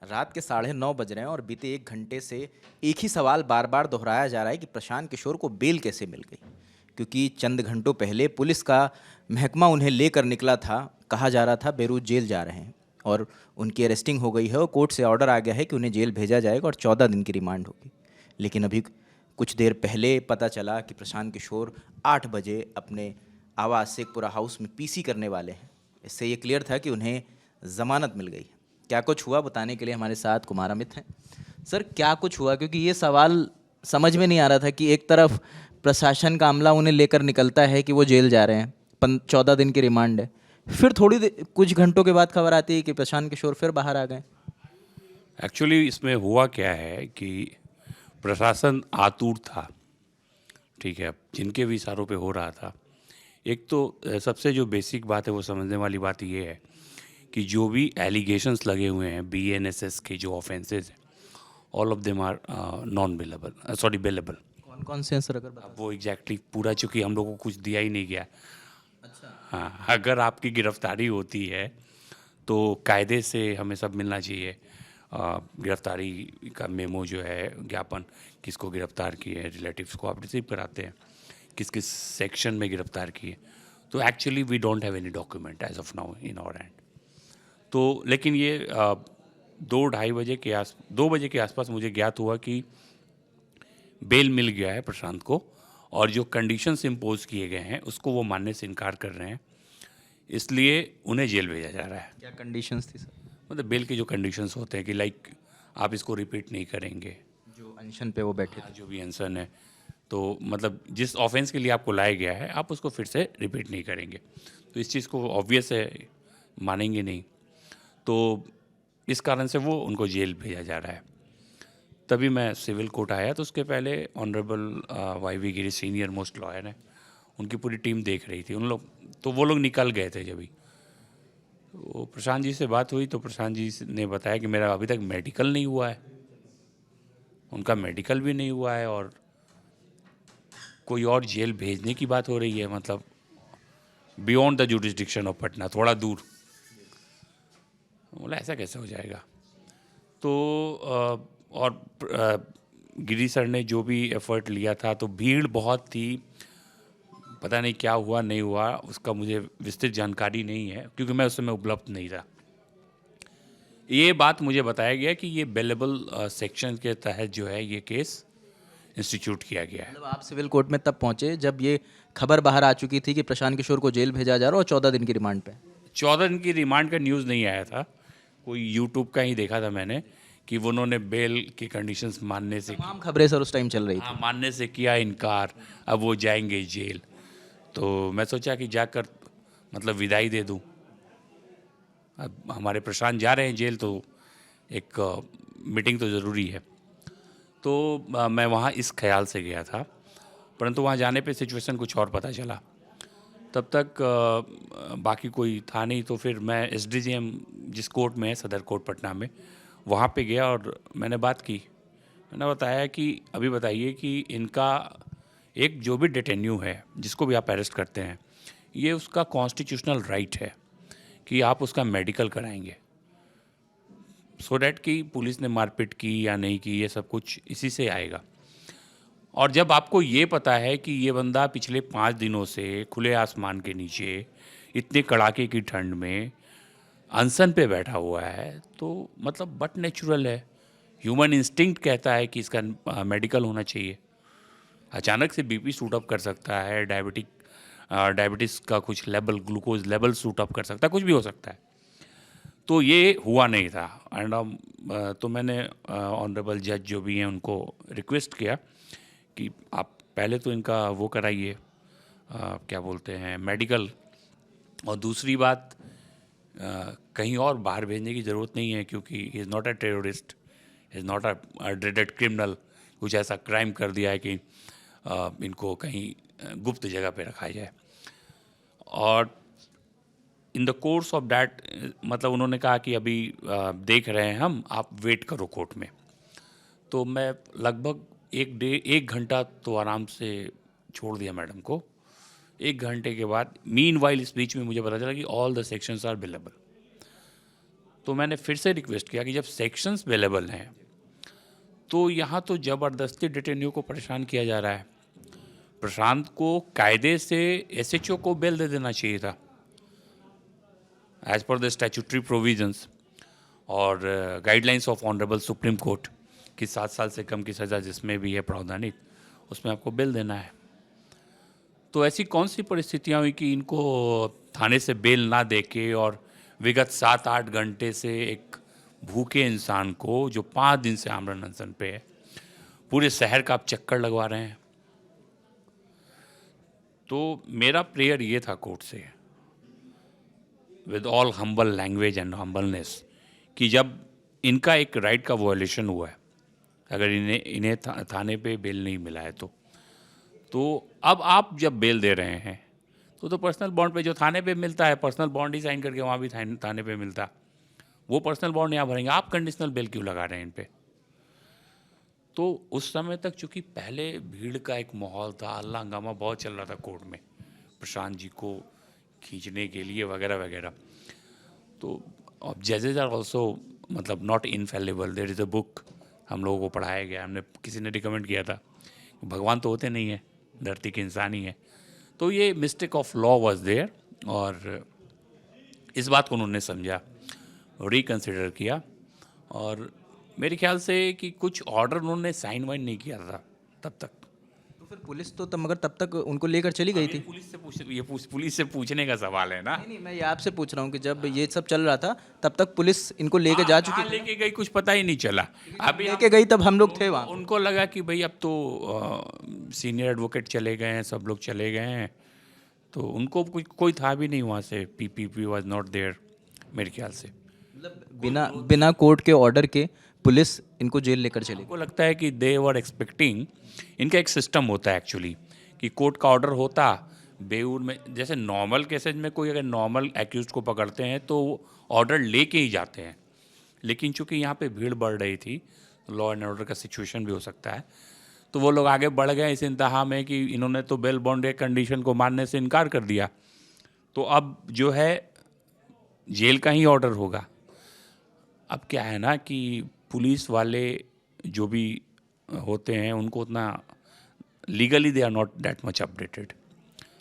रात के 9:30 बज रहे हैं और बीते 1 घंटे से एक ही सवाल बार बार दोहराया जा रहा है कि प्रशांत किशोर को बेल कैसे मिल गई। क्योंकि चंद घंटों पहले पुलिस का महकमा उन्हें लेकर निकला था, कहा जा रहा था बेरूत जेल जा रहे हैं, और उनकी अरेस्टिंग हो गई है और कोर्ट से ऑर्डर आ गया है कि उन्हें जेल भेजा जाएगा और 14 दिन की रिमांड होगी। लेकिन अभी कुछ देर पहले पता चला कि प्रशांत किशोर 8 बजे अपने आवास शेखपुरा हाउस में पीसी करने वाले हैं। इससे ये क्लियर था कि उन्हें ज़मानत मिल गई। क्या कुछ हुआ बताने के लिए हमारे साथ कुमार अमित हैं। सर, क्या कुछ हुआ? क्योंकि ये सवाल समझ में नहीं आ रहा था कि एक तरफ प्रशासन का अमला उन्हें लेकर निकलता है कि वो जेल जा रहे हैं, 14 दिन की रिमांड है, फिर कुछ घंटों के बाद खबर आती है कि प्रशांत किशोर फिर बाहर आ गए। एक्चुअली इसमें हुआ क्या है कि प्रशासन आतुर था। ठीक है, जिनके भी इशारों पे हो रहा था। एक तो सबसे जो बेसिक बात है वो समझने वाली बात ये है कि जो भी एलिगेशंस लगे हुए हैं बीएनएसएस के जो ऑफेंसेस हैं, all of them are non bailable, sorry bailable. कौन कौन से हैं सर, अगर अब बता वो एग्जैक्टली पूरा, चूँकि हम लोगों को कुछ दिया ही नहीं गया। सकें। अच्छा। हाँ, अगर आपकी गिरफ्तारी होती है तो कायदे से हमें सब मिलना चाहिए। गिरफ्तारी का मेमो जो है, ज्ञापन, किसको गिरफ्तार किए, रिलेटिव्स को आप रिसीव कराते हैं, किस किस सेक्शन में गिरफ्तार किए। तो actually we don't have any document as of now in our hand. तो लेकिन ये 2 बजे के आसपास मुझे ज्ञात हुआ कि बेल मिल गया है प्रशांत को, और जो कंडीशंस इम्पोज किए गए हैं उसको वो मानने से इनकार कर रहे हैं, इसलिए उन्हें जेल भेजा जा रहा है। क्या कंडीशंस थी सर? मतलब बेल के जो कंडीशंस होते हैं कि लाइक आप इसको रिपीट नहीं करेंगे। जो अनशन पे वो बैठे हाँ, थे। जो भी आंसर है, तो मतलब जिस ऑफेंस के लिए आपको लाया गया है आप उसको फिर से रिपीट नहीं करेंगे। तो इस चीज़ को ऑब्वियस है, मानेंगे नहीं। तो इस कारण से वो उनको जेल भेजा जा रहा है। तभी मैं सिविल कोर्ट आया, तो उसके पहले honourable Y V Giri senior most lawyer हैं, उनकी पूरी टीम देख रही थी। उन लोग, तो वो लोग निकल गए थे जब भी। तो प्रशांत जी से बात हुई तो प्रशांत जी ने बताया कि मेरा अभी तक मेडिकल नहीं हुआ है, उनका मेडिकल भी नहीं हुआ है, और कोई और जेल भेजने की बात हो रही है, मतलब beyond the jurisdiction of Patna, थोड़ा दूर। बोला ऐसा कैसे हो जाएगा। तो और गिरी सर ने जो भी एफर्ट लिया था, तो भीड़ बहुत थी, पता नहीं क्या हुआ नहीं हुआ, उसका मुझे विस्तृत जानकारी नहीं है क्योंकि मैं उस समय उपलब्ध नहीं था। ये बात मुझे बताया गया कि ये बेलेबल सेक्शन के तहत जो है ये केस इंस्टीट्यूट किया गया है। मतलब आप सिविल कोर्ट में तब पहुंचे जब ये खबर बाहर आ चुकी थी कि प्रशांत किशोर को जेल भेजा जा रहा है और 14 दिन की रिमांड पे। 14 दिन की रिमांड का न्यूज़ नहीं आया था, कोई यूट्यूब का ही देखा था मैंने कि वो उन्होंने बेल की कंडीशंस मानने से तमाम खबरें सर उस टाइम चल रही हाँ, थी। मानने से किया इनकार, अब वो जाएंगे जेल। तो मैं सोचा कि जाकर मतलब विदाई दे दूं। अब हमारे प्रशांत जा रहे हैं जेल, तो एक मीटिंग तो ज़रूरी है। तो मैं वहाँ इस ख्याल से गया था, परंतु वहाँ जाने पे सिचुएशन कुछ और पता चला। तब तक बाकी कोई था नहीं, तो फिर मैं एसडीजीएम जिस कोर्ट में है, सदर कोर्ट पटना में, वहाँ पे गया और मैंने बात की। मैंने बताया कि अभी बताइए कि इनका एक जो भी डिटेन्यू है, जिसको भी आप अरेस्ट करते हैं, ये उसका कॉन्स्टिट्यूशनल राइट है कि आप उसका मेडिकल कराएंगे, सो डैट कि पुलिस ने मारपीट की या नहीं की, ये सब कुछ इसी से आएगा। और जब आपको ये पता है कि ये बंदा पिछले 5 दिनों से खुले आसमान के नीचे इतने कड़ाके की ठंड में अनशन पे बैठा हुआ है, तो मतलब बट नेचुरल है, ह्यूमन इंस्टिंक्ट कहता है कि इसका मेडिकल होना चाहिए। अचानक से बीपी शूट अप कर सकता है, डायबिटीज़ का कुछ level, glucose level shoot up कर सकता है, कुछ भी हो सकता है। तो ये हुआ नहीं था। एंड तो मैंने ऑनरेबल जज जो भी हैं उनको रिक्वेस्ट किया कि आप पहले तो इनका वो कराइए, क्या बोलते हैं, मेडिकल। और दूसरी बात, कहीं और बाहर भेजने की ज़रूरत नहीं है, क्योंकि he is not a terrorist, is not a dreaded criminal, कुछ ऐसा क्राइम कर दिया है कि इनको कहीं गुप्त जगह पे रखा जाए। और in the course of that, मतलब उन्होंने कहा कि अभी देख रहे हैं हम, आप वेट करो कोर्ट में। तो मैं लगभग 1 घंटा तो आराम से छोड़ दिया मैडम को। 1 घंटे के बाद मीन वाइल इस बीच में मुझे पता चला कि all the sections are bailable. तो मैंने फिर से रिक्वेस्ट किया कि जब सेक्शंस अवेलेबल हैं तो यहाँ तो ज़बरदस्ती डिटेन्यू को परेशान किया जा रहा है। प्रशांत को कायदे से एसएचओ को बेल दे देना चाहिए था as per the statutory provisions और guidelines of honourable Supreme Court कि 7 साल से कम की सज़ा जिसमें भी है प्रावधानिक, उसमें आपको बेल देना है। तो ऐसी कौन सी परिस्थितियाँ हुई कि इनको थाने से बेल ना दे के और विगत 7-8 घंटे से एक भूखे इंसान को जो 5 दिन से आमरण अनशन पे है, पूरे शहर का आप चक्कर लगवा रहे हैं। तो मेरा प्रेयर ये था कोर्ट से, with all humble language and humbleness, कि जब इनका एक राइट का वायलेशन हुआ है, अगर इन्हें थाने पे बेल नहीं मिला है तो अब आप जब बेल दे रहे हैं तो पर्सनल बॉन्ड पे जो थाने पे मिलता है, पर्सनल बॉन्ड ही साइन करके वहाँ भी थाने पे मिलता, वो पर्सनल बॉन्ड यहाँ भरेंगे, आप कंडीशनल बेल क्यों लगा रहे हैं इन पे? तो उस समय तक चूँकि पहले भीड़ का एक माहौल था, हल्ला हंगामा बहुत चल रहा था कोर्ट में प्रशांत जी को खींचने के लिए वगैरह वगैरह। तो अब जजेज आर ऑल्सो मतलब not infallible, there is a book हम लोगों को पढ़ाया गया, हमने किसी ने रिकमेंड किया था, भगवान तो होते नहीं है, धरती के इंसान ही है। तो ये mistake of law was there और इस बात को उन्होंने समझा, रिकन्सिडर किया और मेरे ख्याल से कि कुछ ऑर्डर उन्होंने साइन वाइन नहीं किया था तब तक। तो फिर पुलिस तो तब, मगर तब तक उनको लेकर चली गई थी। पुलिस से पूछने का सवाल है ना। नहीं, मैं ये आपसे पूछ रहा हूँ कि जब ये सब चल रहा था तब तक पुलिस इनको लेके जा चुकी थी? लेके गई कुछ पता ही नहीं चला। अभी लेके गई तब हम लोग थे वहाँ। उनको लगा कि भाई अब तो सीनियर एडवोकेट चले गए हैं, सब लोग चले गए हैं, तो उनको कोई था भी नहीं वहाँ से। पीपीपी वाज नॉट देयर मेरे ख्याल से। मतलब बिना कोर्ट के ऑर्डर के पुलिस इनको जेल लेकर चली गई। उनको लगता है कि दे वर एक्सपेक्टिंग, इनका एक सिस्टम होता है एक्चुअली कि कोर्ट का ऑर्डर होता बेऊर में, जैसे नॉर्मल केसेज में कोई अगर नॉर्मल एक्यूज को पकड़ते हैं तो ऑर्डर लेके ही जाते हैं, लेकिन चूंकि यहाँ पे भीड़ बढ़ रही थी, लॉ एंड ऑर्डर का सिचुएशन भी हो सकता है, तो वो लोग आगे बढ़ गए इस इंतहा में कि इन्होंने तो बेल बॉन्ड कंडीशन को मानने से इनकार कर दिया, तो अब जो है जेल का ही ऑर्डर होगा। अब क्या है ना कि पुलिस वाले जो भी होते हैं उनको उतना legally they are not that much updated.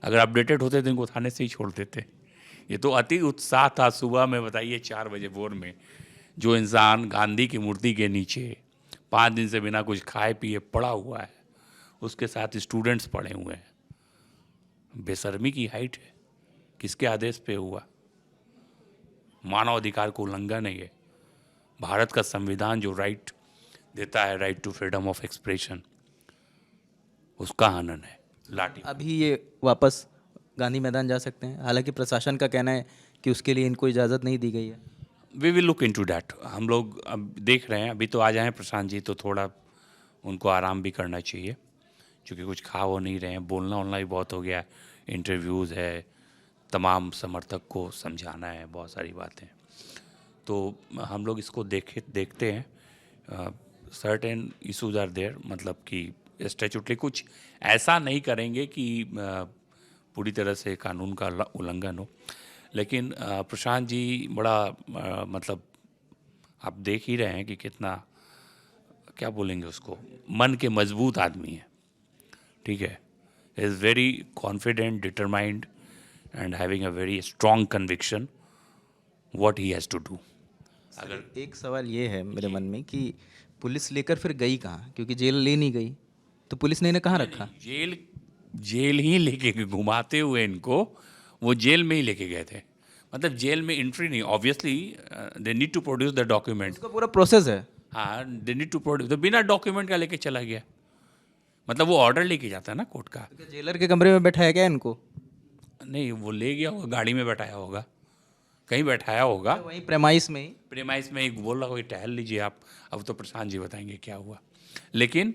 अगर अपडेटेड होते तो इनको थाने से ही छोड़ देते। ये तो अति उत्साह था सुबह में, बताइए 4 बजे भोर में, जो इंसान गांधी की मूर्ति के नीचे 5 दिन से बिना कुछ खाए पिए पड़ा हुआ है, उसके साथ स्टूडेंट्स पड़े हुए हैं। बेशर्मी की हाइट है। किसके आदेश पे हुआ? मानव अधिकार को उल्लंघन है ये। भारत का संविधान जो राइट देता है, right to freedom of expression, उसका हनन है। लाठी अभी ये वापस गांधी मैदान जा सकते हैं, हालांकि प्रशासन का कहना है कि उसके लिए इनको इजाज़त नहीं दी गई है। We will look into that. हम लोग अब देख रहे हैं, अभी तो आ जाए प्रशांत जी तो थोड़ा उनको आराम भी करना चाहिए, क्योंकि कुछ खा वो नहीं रहे हैं, बोलना वोलना भी बहुत हो गया है, इंटरव्यूज़ है, तमाम समर्थक को समझाना है, बहुत सारी बातें। तो हम लोग इसको देखते हैं। सर्टेन इशूज़ आर देयर, मतलब कि स्टैट्यूटरी कुछ ऐसा नहीं करेंगे कि पूरी तरह से कानून का उल्लंघन हो, लेकिन प्रशांत जी बड़ा मतलब आप देख ही रहे हैं कि कितना, क्या बोलेंगे उसको, मन के मजबूत आदमी है, ठीक है। Is very confident, determined and having a very strong conviction what he has to do. अगर एक सवाल ये है मेरे मन में कि पुलिस लेकर फिर गई कहाँ, क्योंकि जेल ले नहीं गई तो पुलिस ने इन्हें कहाँ रखा? जेल ही लेके घुमाते हुए इनको वो जेल में ही लेके गए थे। मतलब जेल में एंट्री नहीं, obviously they need to produce the document. उसका पूरा प्रोसेस है। हाँ, दे नीड टू प्रोड्यूस, तो बिना डॉक्यूमेंट का लेके चला गया। मतलब वो ऑर्डर लेके जाता है ना कोर्ट का। तो क्या जेलर के कमरे में बैठाया गया इनको? नहीं, वो ले गया होगा, गाड़ी में बैठाया होगा, कहीं बैठाया होगा, वहीं प्रेमाइस में ही। प्रेमाइस में ही बोल रहा होगा टहल लीजिए आप। अब तो प्रशांत जी बताएंगे क्या हुआ, लेकिन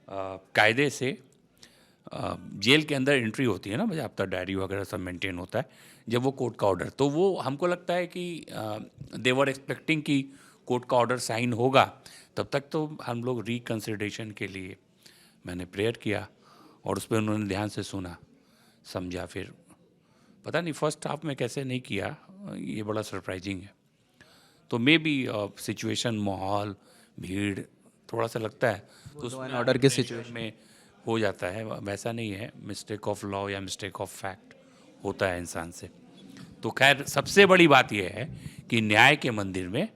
कायदे से जेल के अंदर एंट्री होती है ना, बजाबता डायरी वगैरह सब मेंटेन होता है, जब वो कोर्ट का ऑर्डर, तो वो हमको लगता है कि दे वर एक्सपेक्टिंग कि कोर्ट का ऑर्डर साइन होगा, तब तक तो हम लोग रिकन्सिडरेशन के लिए मैंने प्रेयर किया और उस पर उन्होंने ध्यान से सुना, समझा। फिर पता नहीं फर्स्ट हाफ में कैसे नहीं किया, ये बड़ा सरप्राइजिंग है। तो मे बी सिचुएशन, माहौल, भीड़ थोड़ा सा लगता है तो उसमें ऑर्डर की pressure सिचुएशन में हो जाता है। वैसा नहीं है, मिस्टेक ऑफ लॉ या मिस्टेक ऑफ फैक्ट होता है इंसान से। तो खैर सबसे बड़ी बात यह है कि न्याय के मंदिर में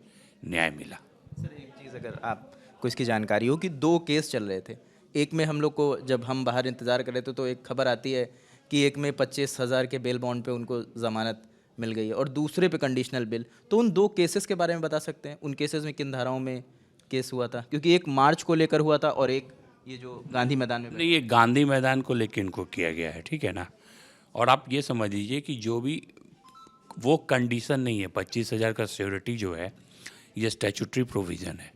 न्याय मिला। सर एक चीज़ अगर आपको इसकी जानकारी हो कि 2 केस चल रहे थे। एक में हम लोग को जब हम बाहर इंतज़ार कर रहे थे तो एक खबर आती है कि एक में 25,000 के बेल बॉन्ड पे उनको ज़मानत मिल गई है और दूसरे पे कंडीशनल बेल। तो उन 2 केसेस के बारे में बता सकते हैं? उन केसेस में किन धाराओं में केस हुआ था? क्योंकि एक मार्च को लेकर हुआ था और एक ये जो गांधी मैदान में नहीं, ये गांधी मैदान को लेकर इनको किया गया है, ठीक है ना। और आप ये समझ लीजिए कि जो भी वो कंडीशन नहीं है, 25,000 का सिक्योरिटी जो है ये स्टैचूटरी प्रोविज़न है।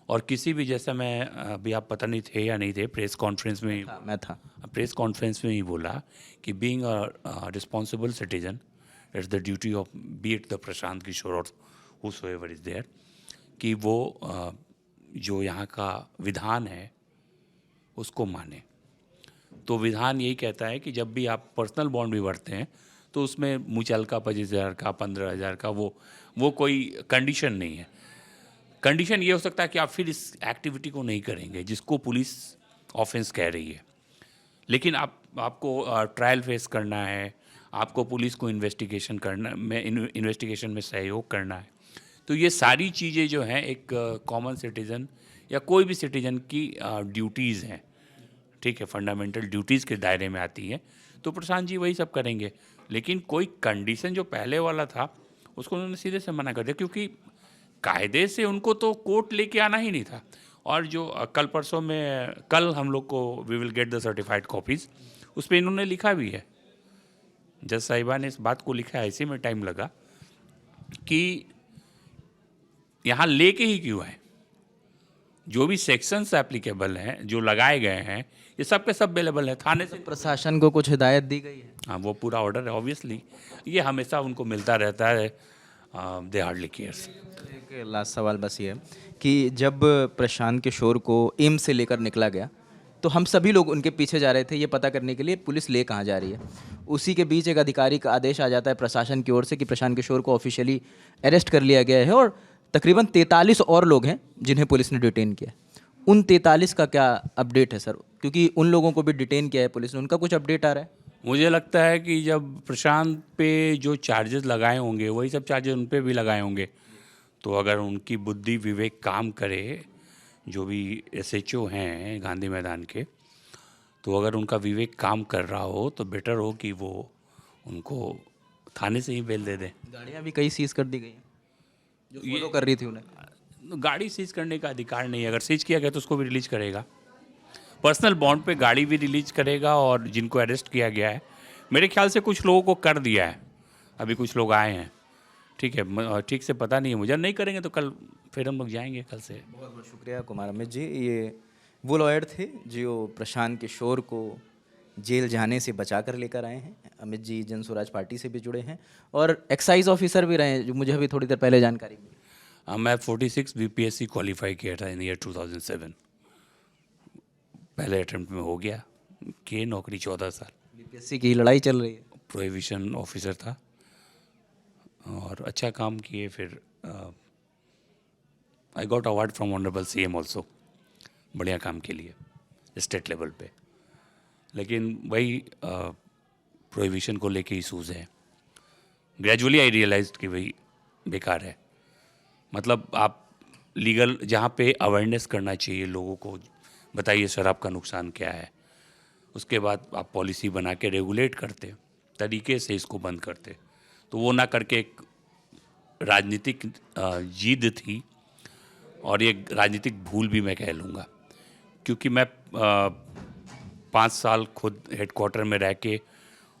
और किसी भी, जैसा मैं अभी, आप पता नहीं थे या नहीं थे, प्रेस कॉन्फ्रेंस में मैं था। प्रेस कॉन्फ्रेंस में ही बोला कि being a responsible citizen it's the duty of be it the Prashant Kishor और हूसोएवर इज देयर, कि वो जो यहाँ का विधान है उसको माने। तो विधान यही कहता है कि जब भी आप पर्सनल बॉन्ड भी भरते हैं तो उसमें मुचलका 25,000 का, 15,000 का, वो कोई कंडीशन नहीं है। कंडीशन ये हो सकता है कि आप फिर इस एक्टिविटी को नहीं करेंगे जिसको पुलिस ऑफेंस कह रही है, लेकिन आपको ट्रायल फेस करना है, आपको पुलिस को इन्वेस्टिगेशन में सहयोग करना है। तो ये सारी चीज़ें जो हैं एक कॉमन सिटीज़न या कोई भी सिटीज़न की ड्यूटीज़ हैं, ठीक है, फंडामेंटल ड्यूटीज़ के दायरे में आती हैं। तो प्रशांत जी वही सब करेंगे, लेकिन कोई कंडीशन जो पहले वाला था उसको उन्होंने सीधे से मना कर दिया, क्योंकि कायदे से उनको तो कोर्ट लेके आना ही नहीं था। और जो कल हम लोग को we will get the certified copies, उस पर इन्होंने लिखा भी है, जज साहिबा ने इस बात को लिखा है, इसी में टाइम लगा कि यहाँ लेके ही क्यों है, जो भी सेक्शंस एप्लीकेबल हैं, जो लगाए गए हैं, ये सब के सब अवेलेबल है। थाने से प्रशासन को कुछ हिदायत दी गई है? हाँ, वो पूरा ऑर्डर है, ऑब्वियसली ये हमेशा उनको मिलता रहता है, दे हार्डली केयर्स। एक लास्ट सवाल बस ये है कि जब प्रशांत किशोर को एम्स से लेकर निकला गया तो हम सभी लोग उनके पीछे जा रहे थे ये पता करने के लिए पुलिस ले कहाँ जा रही है। उसी के बीच एक अधिकारी का आदेश आ जाता है प्रशासन की ओर से कि प्रशांत किशोर को ऑफिशियली अरेस्ट कर लिया गया है और तकरीबन 43 और लोग हैं जिन्हें पुलिस ने डिटेन किया है। उन 43 का क्या अपडेट है सर? क्योंकि उन लोगों को भी डिटेन किया है पुलिस ने, उनका कुछ अपडेट आ रहा है? मुझे लगता है कि जब प्रशांत पे जो चार्जेस लगाए होंगे वही सब चार्जेस उन पे भी लगाए होंगे। तो अगर उनकी बुद्धि विवेक काम करे, जो भी एसएचओ हैं गांधी मैदान के, तो अगर उनका विवेक काम कर रहा हो तो बेटर हो कि वो उनको थाने से ही बेल दे दें। गाड़ियाँ भी कई सीज कर दी गई हैं जो फॉलो कर रही थी उन्हें। गाड़ी सीज करने का अधिकार नहीं है, अगर सीज किया गया तो उसको भी रिलीज करेगा। पर्सनल बॉन्ड पे गाड़ी भी रिलीज करेगा, और जिनको अरेस्ट किया गया है मेरे ख्याल से कुछ लोगों को कर दिया है, अभी कुछ लोग आए हैं, ठीक है, ठीक से पता नहीं है मुझे, नहीं करेंगे तो कल फिर हम लोग जाएंगे कल से। बहुत बहुत शुक्रिया कुमार अमित जी। ये वो लॉयर थे जो प्रशांत किशोर को जेल जाने से बचा कर लेकर आए हैं। अमित जी जन स्वराज पार्टी से भी जुड़े हैं और एक्साइज ऑफिसर भी रहे हैं, जो मुझे अभी थोड़ी देर पहले जानकारी मिली। मैं 46 बीपीएससी क्वालिफाई किया था इन ईयर 2007, पहले अटेम्प्ट में हो गया, कि नौकरी 14 साल, बीपीएससी की लड़ाई चल रही है। प्रोहिबिशन ऑफिसर था और अच्छा काम किए। फिर I got award from honourable CM also, बढ़िया काम के लिए स्टेट लेवल पे। लेकिन वही प्रोहिबिशन को लेके इशूज़ है। ग्रेजुअली आई रियलाइज्ड कि वही बेकार है। मतलब आप लीगल जहाँ पे अवेयरनेस करना चाहिए लोगों को, बताइए शराब का नुकसान क्या है, उसके बाद आप पॉलिसी बना के रेगुलेट करते, तरीके से इसको बंद करते, तो वो ना करके एक राजनीतिक जिद थी, और ये राजनीतिक भूल भी मैं कह लूँगा, क्योंकि मैं 5 साल खुद हेडक्वार्टर में रह के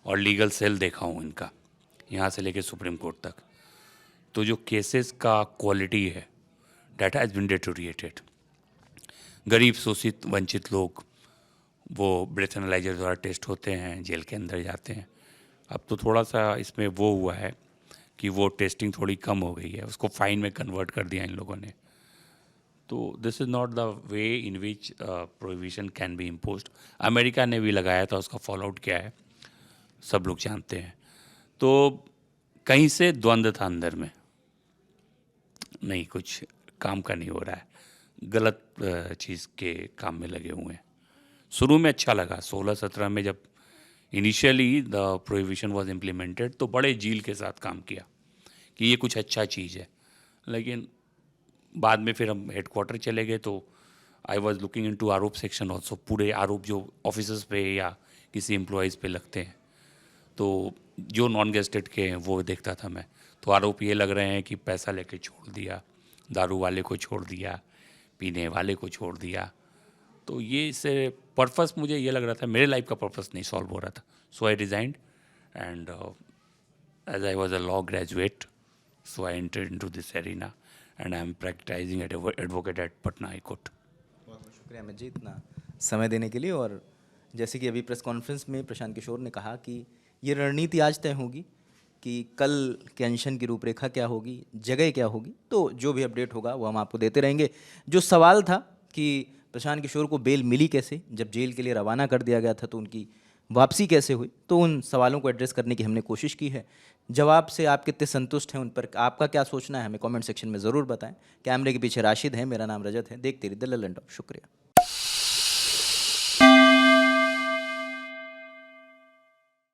और लीगल सेल देखा हूँ इनका, यहाँ से लेके सुप्रीम कोर्ट तक। तो जो केसेस का क्वालिटी है डेट हैज़ बिन डिटोरिएटेड। गरीब, शोषित, वंचित लोग वो ब्रेथ एनालाइजर द्वारा टेस्ट होते हैं, जेल के अंदर जाते हैं। अब तो थोड़ा सा इसमें वो हुआ है कि वो टेस्टिंग थोड़ी कम हो गई है, उसको फाइन में कन्वर्ट कर दिया इन लोगों ने। तो this is not the way in which prohibition can be imposed. America ने भी लगाया था, उसका फॉल आउट क्या है सब लोग जानते हैं। तो कहीं से द्वंद्व था अंदर में, नहीं, कुछ काम का नहीं हो रहा है, गलत चीज़ के काम में लगे हुए हैं। शुरू में अच्छा लगा, 16-17 में जब initially the prohibition was implemented तो बड़े जील के साथ काम किया कि ये कुछ अच्छा चीज़ है। लेकिन बाद में फिर हम हेडक्वार्टर चले गए तो आई वॉज लुकिंग इनटू आरोप सेक्शन ऑल्सो, पूरे आरोप जो ऑफिसर्स पे या किसी एम्प्लॉयज़ पे लगते हैं, तो जो नॉन गेस्टेड के हैं वो देखता था मैं। तो आरोप ये लग रहे हैं कि पैसा लेके छोड़ दिया, दारू वाले को छोड़ दिया, पीने वाले को छोड़ दिया। तो ये इससे पर्पस मुझे ये लग रहा था, मेरे लाइफ का पर्पस नहीं सॉल्व हो रहा था। So I resigned and as I was a law graduate, so I entered into this arena and I am practising advocate at Patna high court. बहुत बहुत शुक्रिया अमित जी इतना समय देने के लिए। और जैसे कि अभी प्रेस कॉन्फ्रेंस में प्रशांत किशोर ने कहा कि ये रणनीति आज तय होगी कि कल के अनशन की रूपरेखा क्या होगी, जगह क्या होगी, तो जो भी अपडेट होगा वो हम आपको देते रहेंगे। जो सवाल था कि प्रशांत किशोर को बेल मिली कैसे, जब जेल के लिए रवाना कर दिया गया था तो उनकी वापसी कैसे हुई, तो उन सवालों को एड्रेस करने की हमने कोशिश की है। जवाब से आप कितने संतुष्ट हैं, उन पर आपका क्या सोचना है, हमें कमेंट सेक्शन में ज़रूर बताएं। कैमरे के पीछे राशिद है, मेरा नाम रजत है। देखते रहिए द ललन टॉप। शुक्रिया।